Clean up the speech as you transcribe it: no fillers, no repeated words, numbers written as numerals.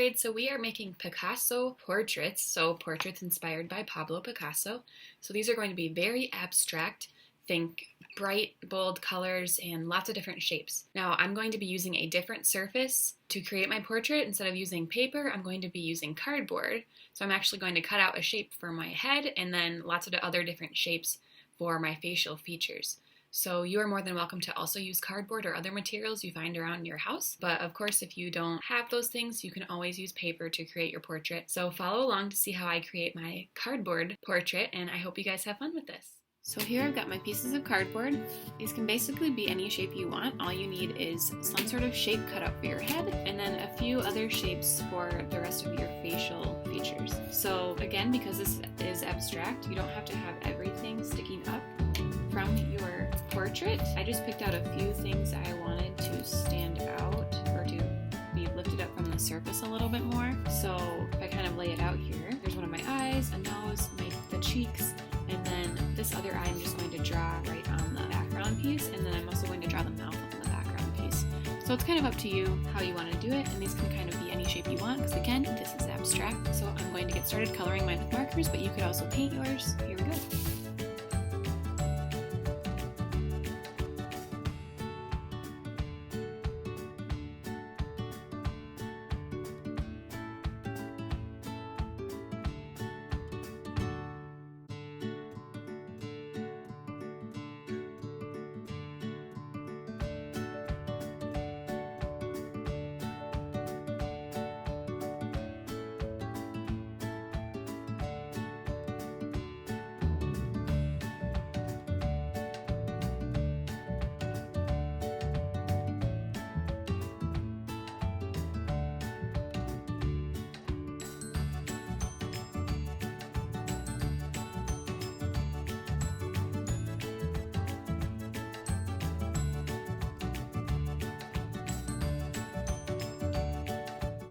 grade, so we are making Picasso portraits, so portraits inspired by Pablo Picasso. So these are going to be very abstract. Think bright, bold colors and lots of different shapes. Now I'm going to be using a different surface to create my portrait. Instead of using paper, I'm going to be using cardboard. So I'm actually going to cut out a shape for my head and then lots of other different shapes for my facial features. So you are more than welcome to also use cardboard or other materials you find around your house. But of course, if you don't have those things, you can always use paper to create your portrait. So follow along to see how I create my cardboard portrait, and I hope you guys have fun with this. So here I've got my pieces of cardboard. These can basically be any shape you want. All you need is some sort of shape cut out for your head and then a few other shapes for the rest of your facial features. So again, because this is abstract, you don't have to have everything sticking up from your portrait. I just picked out a few things I wanted to stand out or to be lifted up from the surface a little bit more. So if I kind of lay it out here, there's one of my eyes, a nose, the cheeks, and then this other eye I'm just going to draw right on the background piece, and then I'm also going to draw the mouth on the background piece. So it's kind of up to you how you want to do it, and these can kind of be any shape you want, because again, this is abstract. So I'm going to get started coloring mine with markers, but you could also paint yours. Here we go.